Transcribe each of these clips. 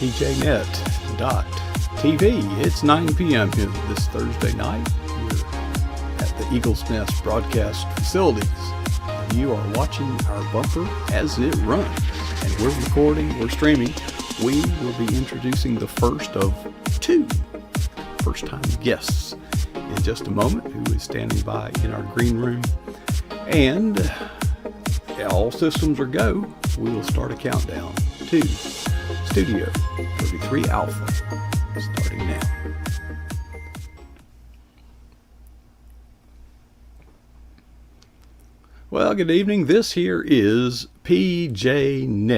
pjnet.tv. It's 9 p.m. here this Thursday night. We're at the Eagle's Nest broadcast facilities. You are watching our bumper as it runs. And we're recording, we're streaming. We will be introducing the first of two first-time guests in just a moment, who is standing by in our green room. And all systems are go. We will start a countdown to Studio 33 Alpha, starting now. Well, good evening. This here is pjnet.tv.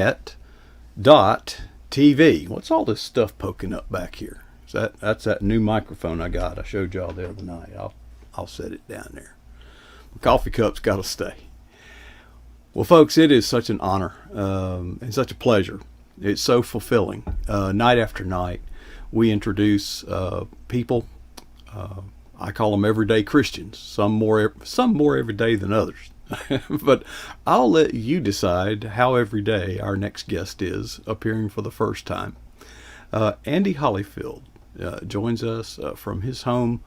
What's all this stuff poking up back here? That's that new microphone I got. I showed y'all the other night. I'll set it down there. The coffee cup's got to stay. Well, folks, it is such an honor and such a pleasure. It's so fulfilling. Night after night, we introduce people. I call them everyday Christians. Some more everyday than others. But I'll let you decide how everyday our next guest is, appearing for the first time. Andy Hollifield joins us from his home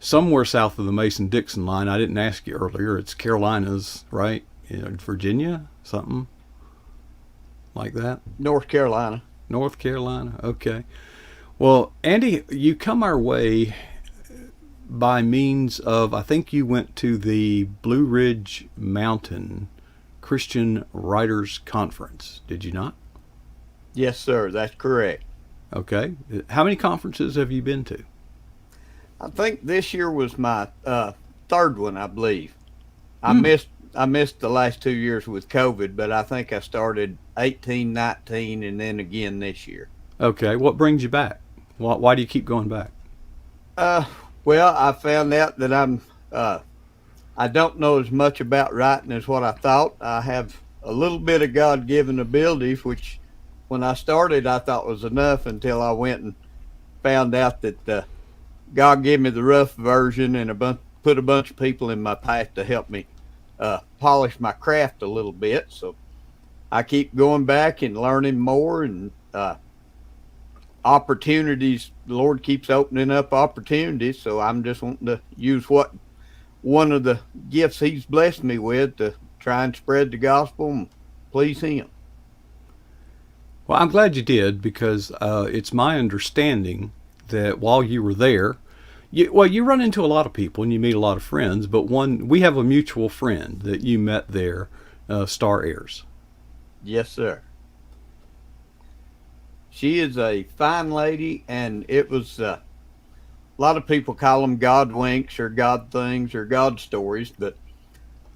somewhere south of the Mason-Dixon line. I didn't ask you earlier. It's Carolinas, right? Virginia, something like that. North Carolina. North Carolina. Okay. Well, Andy, you come our way by means of, I think you went to the Blue Ridge Mountain Christian Writers Conference. Did you not? Yes, sir. That's correct. Okay. How many conferences have you been to? I think this year was my third one, I believe. I missed the last 2 years with COVID, but I think I started 18, 19, and then again this year. Okay. What brings you back? Why do you keep going back? Well, I found out that I don't know as much about writing as what I thought. I have a little bit of God-given abilities, which when I started I thought was enough, until I went and found out that God gave me the rough version and put a bunch of people in my path to help me polish my craft a little bit. So I keep going back and learning more, and opportunities, the Lord keeps opening up opportunities, so I'm just wanting to use one of the gifts He's blessed me with to try and spread the gospel and please Him. Well, I'm glad you did, because it's my understanding that while you were there, you run into a lot of people and you meet a lot of friends, but we have a mutual friend that you met there, Star Ayers. Yes, sir. She is a fine lady, and it was a lot of people call them God winks or God things or God stories, but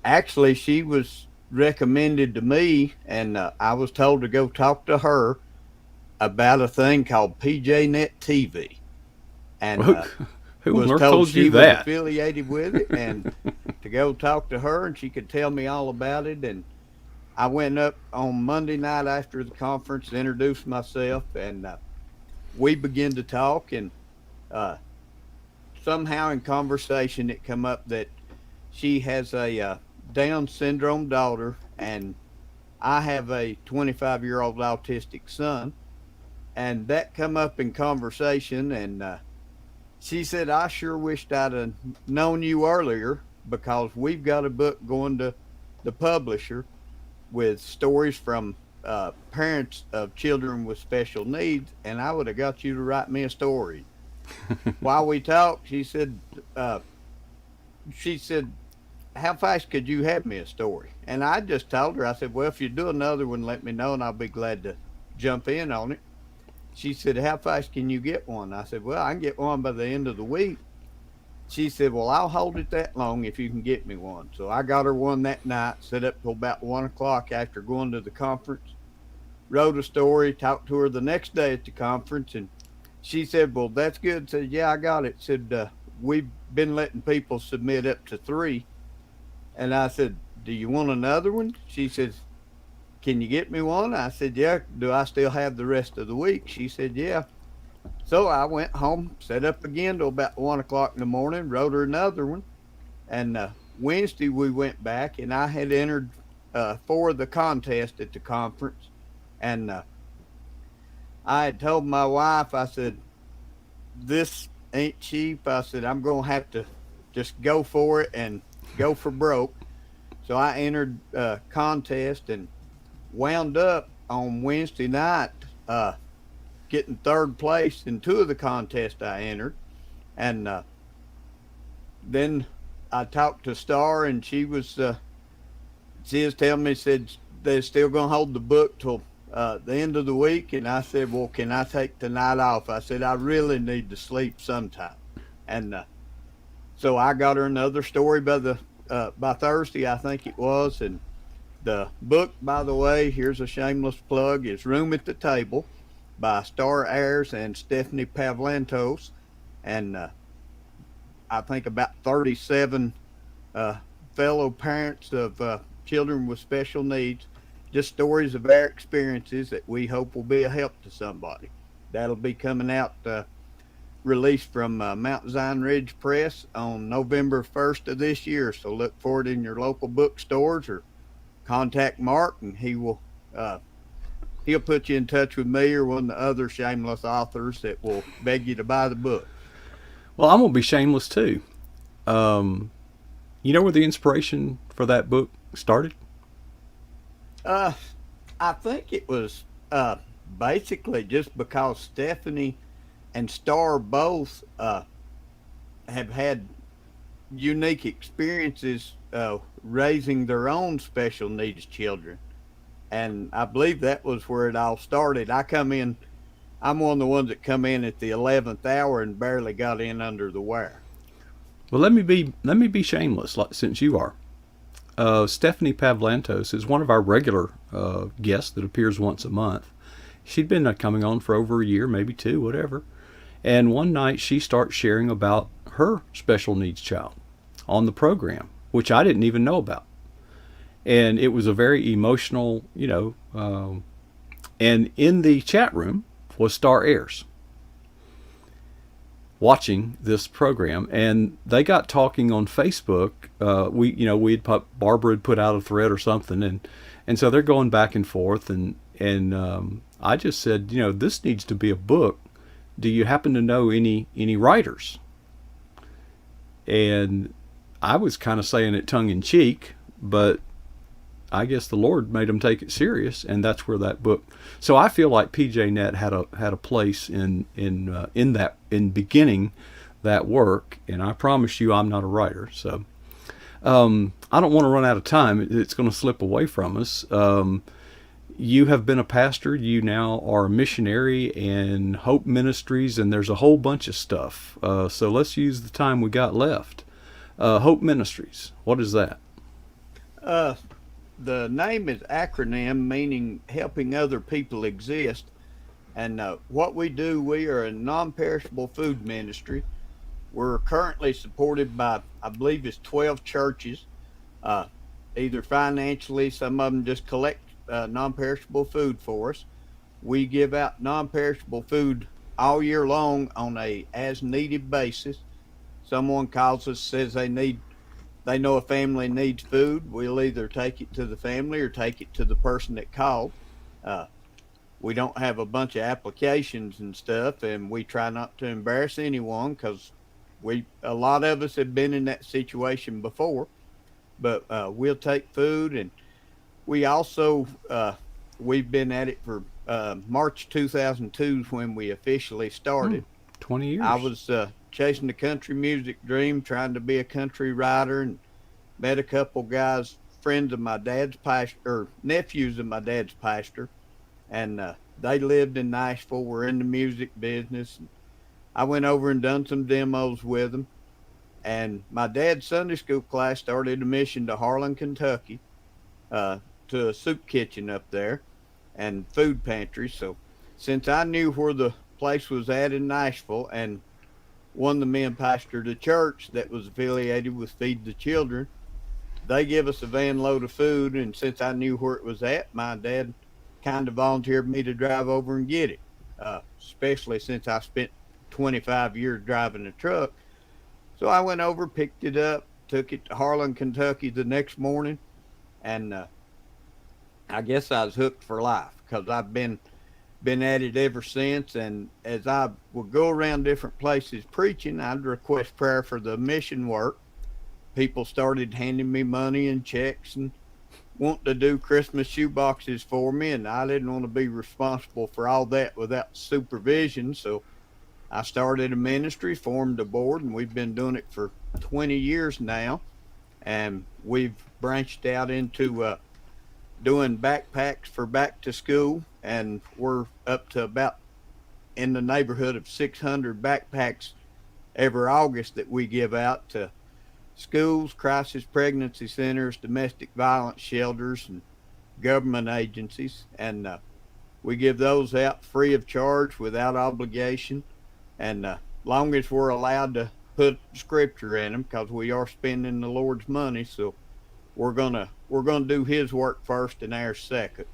actually she was recommended to me, and I was told to go talk to her about a thing called PJnet TV, and who was told she you was that? affiliated with it, and to go talk to her, and she could tell me all about it. And I went up on Monday night after the conference, introduced myself, and we began to talk, and somehow in conversation it come up that she has a Down syndrome daughter, and I have a 25-year-old autistic son, and that come up in conversation. And she said, I sure wished I'd have known you earlier, because we've got a book going to the publisher with stories from parents of children with special needs, and I would have got you to write me a story. While we talked, she said, how fast could you have me a story? And I just told her, I said, well, if you do another one, let me know, and I'll be glad to jump in on it. She said, how fast can you get one? I said, well, I can get one by the end of the week. She said, well, I'll hold it that long if you can get me one. So I got her one that night, set up till about 1 o'clock after going to the conference, wrote a story, talked to her the next day at the conference, and she said, well, that's good. Said, yeah, I got it. Said, we've been letting people submit up to 3. And I said, do you want another one? She says, can you get me one? I said, yeah. Do I still have the rest of the week? She said, yeah. So I went home, set up again till about 1 o'clock in the morning, wrote her another one. And Wednesday we went back, and I had entered for the contest at the conference. And I had told my wife, I said, this ain't cheap. I said, I'm going to have to just go for it and go for broke. So I entered a contest and wound up on Wednesday night uh, getting third place in two of the contests I entered. And then I talked to Star, and she was telling me, said they're still going to hold the book till the end of the week. And I said, well, can I take tonight off? I said, I really need to sleep sometime. And so I got her another story by Thursday, I think it was. And the book, by the way, here's a shameless plug, is Room at the Table by Star Ayers and Stephanie Pavlantos. And I think about 37 uh, fellow parents of children with special needs. Just stories of our experiences that we hope will be a help to somebody. That'll be coming out, released from Mount Zion Ridge Press on November 1st of this year. So look for it in your local bookstores, or contact Mark, and uh, he'll put you in touch with me or one of the other shameless authors that will beg you to buy the book. Well, I'm gonna be shameless too. Um, you know where the inspiration for that book started? Uh, I think it was basically just because Stephanie and Star both have had unique experiences raising their own special needs children. And I believe that was where it all started. I'm one of the ones that come in at the 11th hour and barely got in under the wire. Well, let me be shameless, since you are. Stephanie Pavlantos is one of our regular guests that appears once a month. She'd been coming on for over a year, maybe two, whatever. And one night she starts sharing about her special needs child on the program, which I didn't even know about. And it was a very emotional, and in the chat room was Star Ayers watching this program, and they got talking on Facebook. Barbara had put out a thread or something, and so they're going back and forth, and I just said, this needs to be a book. Do you happen to know any writers? And I was kind of saying it tongue in cheek, but I guess the Lord made them take it serious, and that's where that book. So I feel like PJ Net had a place in beginning that work, and I promise you, I'm not a writer. So I don't want to run out of time. It's going to slip away from us. You have been a pastor. You now are a missionary in H.O.P.E Ministries, and there's a whole bunch of stuff. So let's use the time we got left. H.O.P.E Ministries. What is that? Uh, the name is acronym, meaning helping other people exist. And what we do, we are a non-perishable food ministry. We're currently supported by, I believe it's 12 churches, uh, either financially, some of them just collect non-perishable food for us. We give out non-perishable food all year long on a as needed basis. Someone calls us, says they know a family needs food. We'll either take it to the family or take it to the person that called. Uh, we don't have a bunch of applications and stuff, and we try not to embarrass anyone because a lot of us have been in that situation before. But we'll take food, and we also we've been at it for March 2002 is when we officially Hmm, started. 20 I years. was chasing the country music dream, trying to be a country writer, and met a couple guys, friends of my dad's pastor, or nephews of my dad's pastor, and they lived in Nashville. Were in the music business. I went over and done some demos with them, and my dad's Sunday school class started a mission to Harlan, Kentucky, uh, to a soup kitchen up there and food pantry. So since I knew where the place was at in Nashville, and one of the men pastored a church that was affiliated with Feed the Children, they give us a van load of food. And since I knew where it was at, my dad kind of volunteered me to drive over and get it, especially since I spent 25 years driving a truck. So I went over, picked it up, took it to Harlan, Kentucky the next morning, and I guess I was hooked for life because I've been been at it ever since. And as I would go around different places preaching, I'd request prayer for the mission work. People started handing me money and checks and wanting to do Christmas shoe boxes for me, and I didn't want to be responsible for all that without supervision. So I started a ministry, formed a board, and we've been doing it for 20 years now. And we've branched out into doing backpacks for back to school, and we're up to about in the neighborhood of 600 backpacks every August that we give out to schools, crisis pregnancy centers, domestic violence shelters, and government agencies. And we give those out free of charge, without obligation, and long as we're allowed to put scripture in them, because we are spending the Lord's money. So we're gonna do His work first and ours second.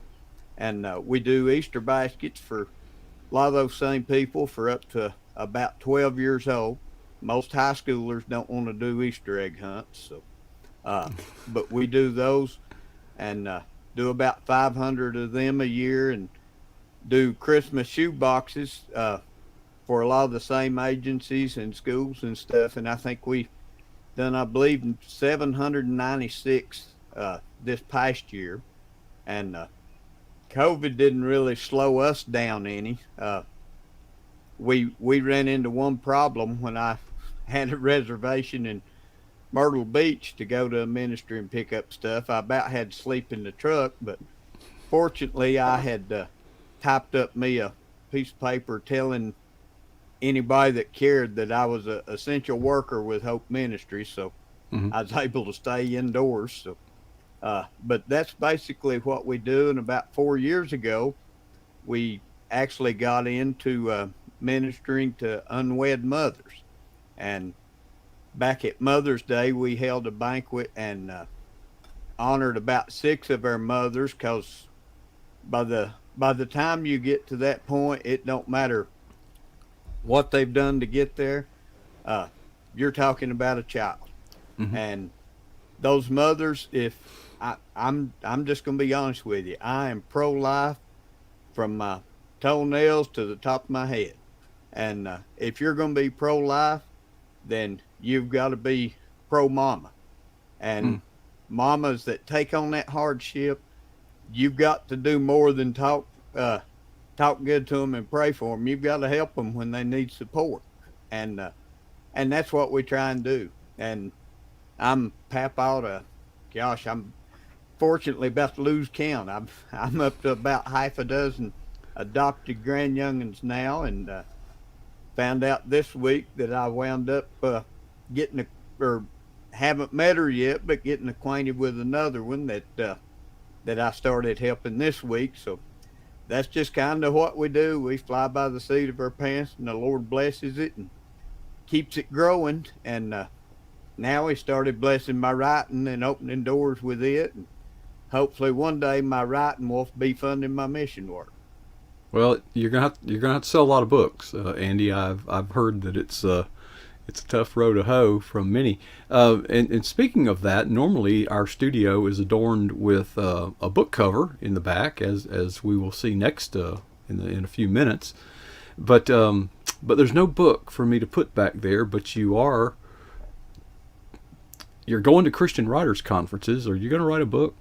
And we do Easter baskets for a lot of those same people for up to about 12 years old. Most high schoolers don't want to do Easter egg hunts, so but we do those, and do about 500 of them a year, and do Christmas shoe boxes for a lot of the same agencies and schools and stuff. And I think we done, I believe, 796 this past year. And COVID didn't really slow us down any. We ran into one problem when I had a reservation in Myrtle Beach to go to a ministry and pick up stuff. I about had to sleep in the truck, but fortunately I had typed up me a piece of paper telling anybody that cared that I was an essential worker with H.O.P.E Ministries, so I was able to stay indoors. So, but that's basically what we do. And about 4 years ago, we actually got into ministering to unwed mothers. And back at Mother's Day, we held a banquet and honored about 6 of our mothers, because by the time you get to that point, it don't matter what they've done to get there. You're talking about a child. And those mothers, if I'm just gonna be honest with you, I am pro-life from my toenails to the top of my head. And if you're gonna be pro-life, then you've got to be pro-mama. And mamas that take on that hardship, you've got to do more than talk good to them and pray for them. You've got to help them when they need support. And that's what we try and do. And I'm Papa to, gosh, I'm fortunately about to lose count. I'm up to about half a dozen adopted grandyoungins now, and found out this week that I wound up getting or haven't met her yet, but getting acquainted with another one that I started helping this week. So that's just kind of what we do. We fly by the seat of our pants, and the Lord blesses it and keeps it growing. And now He started blessing my writing and opening doors with it. And hopefully one day my writing will be funding my mission work. Well, you're gonna have to sell a lot of books, Andy. I've heard that it's a tough row to hoe from many. And speaking of that, normally our studio is adorned with a book cover in the back, as we will see next in a few minutes. But there's no book for me to put back there. But you're going to Christian writers conferences. Are you going to write a book?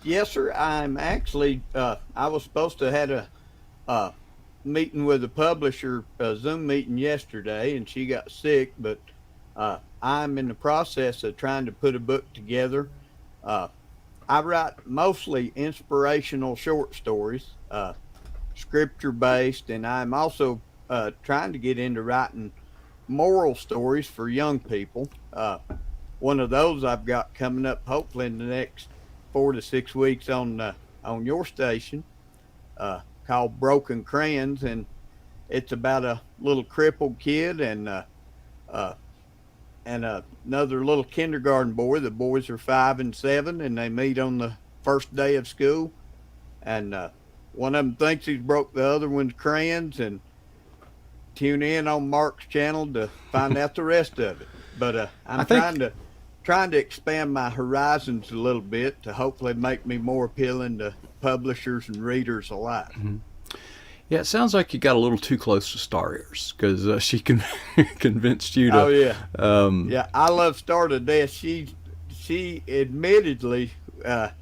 Yes, sir. I'm actually. I was supposed to had a meeting with a publisher, a Zoom meeting yesterday, and she got sick. But I'm in the process of trying to put a book together. I write mostly inspirational short stories, scripture based, and I'm also trying to get into writing moral stories for young people. One of those I've got coming up, hopefully in the next 4 to 6 weeks on your station, called Broken Crayons, and it's about a little crippled kid and another little kindergarten boy. The boys are 5 and 7, and they meet on the first day of school, and one of them thinks he's broke the other one's crayons, and tune in on Mark's channel to find out the rest of it. But I'm trying to trying to expand my horizons a little bit to hopefully make me more appealing to publishers and readers alike. Yeah, it sounds like you got a little too close to Star Ears because she convinced you Oh to. yeah, Um, yeah. I love Star to Death. She admittedly, to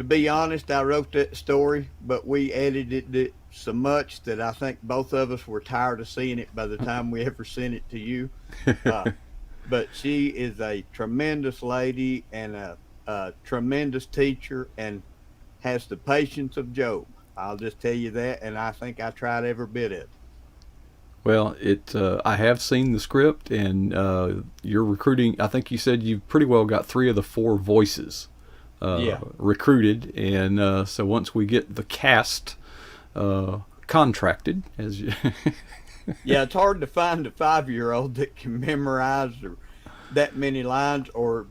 be honest, I wrote that story, but we edited it so much that I think both of us were tired of seeing it by the time we ever sent it to you. Uh, but she is a tremendous lady and a tremendous teacher and has the patience of Job. I'll just tell you that, and I think I tried every bit of it. well, it. I have seen the script, and you're recruiting. I think you said you've pretty well got 3 of the 4 voices Yeah, recruited, and so once we get the cast contracted, as you yeah. It's hard to find a 5-year-old that can memorize that many lines or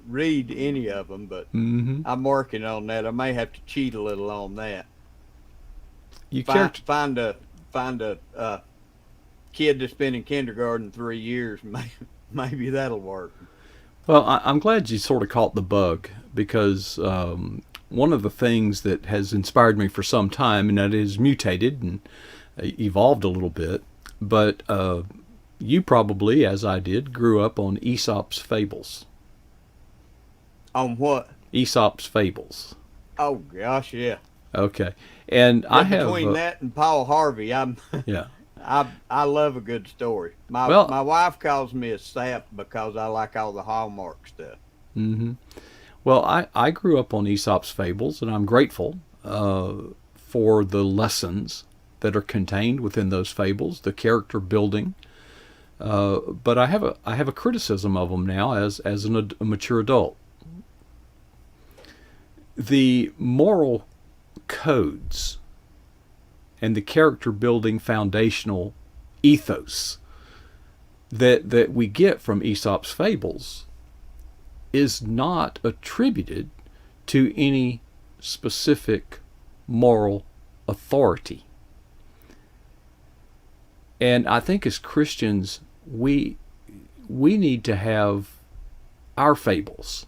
read any of them, but hmm I'm working on that. I may have to cheat a little on that. you Find character. find a find a kid that's been in kindergarten 3 years. Maybe that'll work. Well, I'm glad you sort of caught the bug because one of the things that has inspired me for some time, and that is mutated and evolved a little bit, but you probably, as I did, grew up on Aesop's fables. On what? Aesop's fables. Oh gosh, yeah. Okay, and Yeah, I have between that and Paul Harvey, yeah. I love a good story. Well, My wife calls me a sap because I like all the Hallmark stuff. hmm well, I grew up on Aesop's fables, and I'm grateful for the lessons that are contained within those fables, the character building. But I have a criticism of them now as a mature adult. The moral codes and the character building foundational ethos that we get from Aesop's fables is not attributed to any specific moral authority. And I think as Christians, we need to have our fables,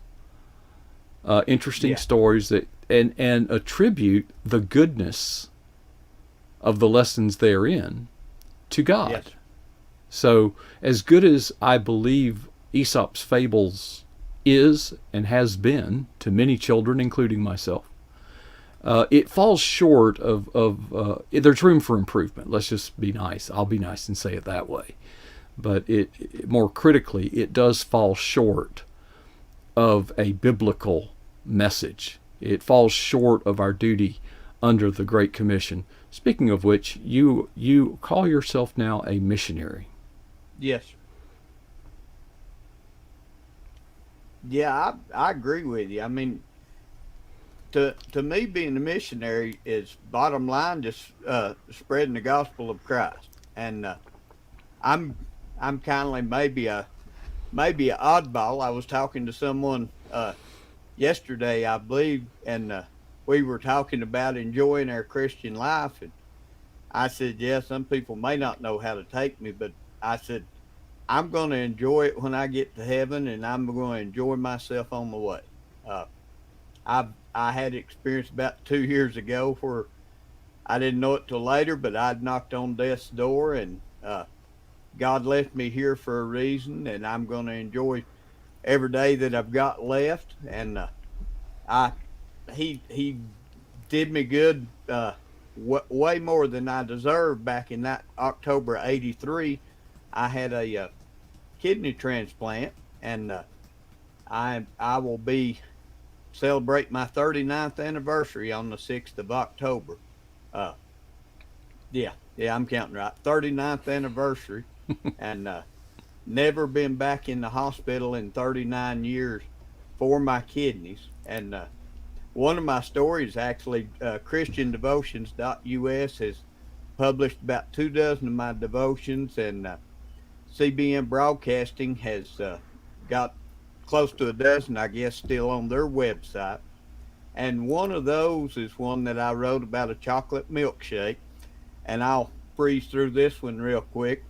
interesting Yeah. stories that and attribute the goodness of the lessons therein to God. Yes. So, as good as I believe Aesop's fables is and has been to many children, including myself, it falls short of there's room for improvement. Let's just be nice. I'll be nice and say it that way. But more critically, it does fall short of a biblical message. It falls short of our duty under the Great Commission. Speaking of which, you call yourself now a missionary. Yes. Sir. Yeah, I agree with you. I mean, to me, being a missionary is bottom line just spreading the gospel of Christ. And I'm I'm kind of maybe a oddball. I was talking to someone yesterday, I believe, and we were talking about enjoying our Christian life, and I said, yeah, some people may not know how to take me, but I said, I'm going to enjoy it when I get to heaven, and I'm going to enjoy myself on the way. Uh, I had experience about 2 years ago where I didn't know it till later, but I'd knocked on death's door, and God left me here for a reason, and I'm going to enjoy every day that I've got left. And I he did me good, way more than I deserved. Back in that October '83, I had a kidney transplant, and I will be celebrate my 39th anniversary on the 6th of October. Uh, yeah, I'm counting right. 39th anniversary, and never been back in the hospital in 39 years for my kidneys. And one of my stories, actually, ChristianDevotions.us has published about 2 dozen of my devotions, and CBN Broadcasting has got close to a dozen, I guess, still on their website. And one of those is one that I wrote about a chocolate milkshake. And I'll breeze through this one real quick.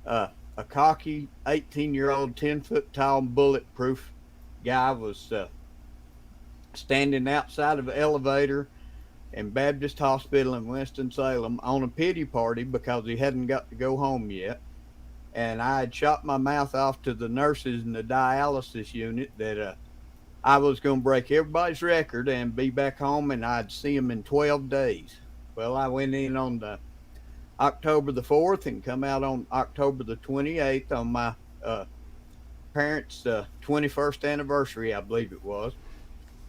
A cocky 18-year-old, 10-foot tall, bulletproof guy was standing outside of an elevator in Baptist Hospital in Winston-Salem on a pity party because he hadn't got to go home yet. And I had shot my mouth off to the nurses in the dialysis unit that I was going to break everybody's record and be back home, and I'd see them in 12 days. Well, I went in on the October the 4th and come out on October the 28th on my parents' 21st anniversary, I believe it was.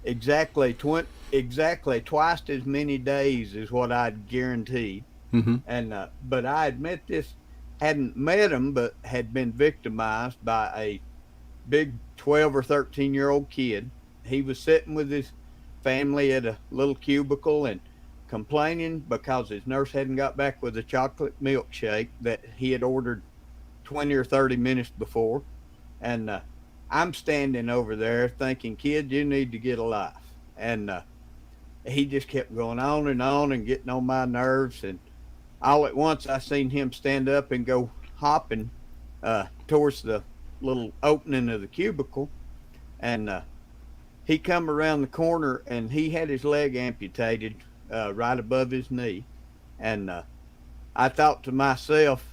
Exactly twice as many days is what I'd guaranteed. Mm-hmm. And but I admit this, hadn't met him, but had been victimized by a big 12 or 13-year-old kid. He was sitting with his family at a little cubicle and complaining because his nurse hadn't got back with a chocolate milkshake that he had ordered 20 or 30 minutes before. And I'm standing over there thinking, kid, you need to get a life. And he just kept going on and getting on my nerves. And all at once, I seen him stand up and go hopping towards the little opening of the cubicle. And he come around the corner, and he had his leg amputated right above his knee. And I thought to myself,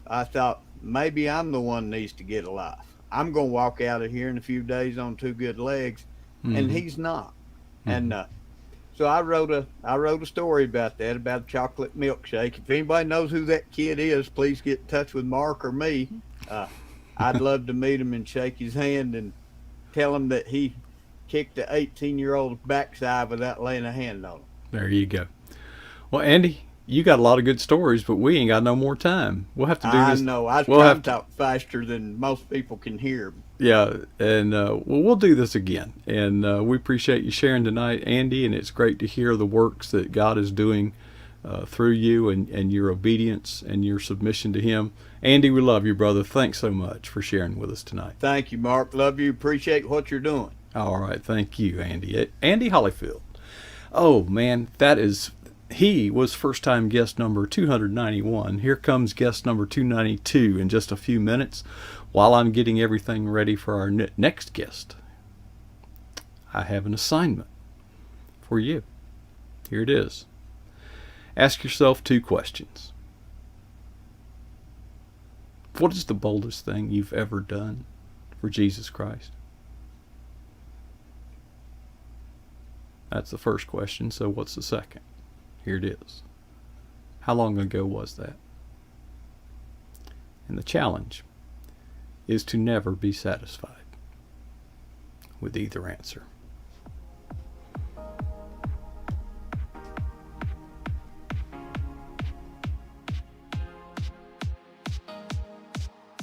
maybe I'm the one that needs to get a life. I'm going to walk out of here in a few days on two good legs, and he's not. And so I wrote a story about that, about a chocolate milkshake. If anybody knows who that kid is, please get in touch with Mark or me. I'd love to meet him and shake his hand and tell him that he kicked the 18-year-old's backside without laying a hand on him. There you go. Well, Andy, you got a lot of good stories, but we ain't got no more time. We'll have to do this. I know. I was trying to talk faster than most people can hear. Yeah, and we'll do this again. And we appreciate you sharing tonight, Andy, and it's great to hear the works that God is doing through you and your obedience and your submission to Him. Andy, we love you, brother. Thanks so much for sharing with us tonight. Thank you, Mark. Love you. Appreciate what you're doing. All right. Thank you, Andy. Andy Hollifield. Oh, man, he was first-time guest number 291. Here comes guest number 292 in just a few minutes while I'm getting everything ready for our next guest. I have an assignment for you. Here it is. Ask yourself 2 questions. What is the boldest thing you've ever done for Jesus Christ? That's the first question, so what's the second? Here it is. How long ago was that? And the challenge is to never be satisfied with either answer.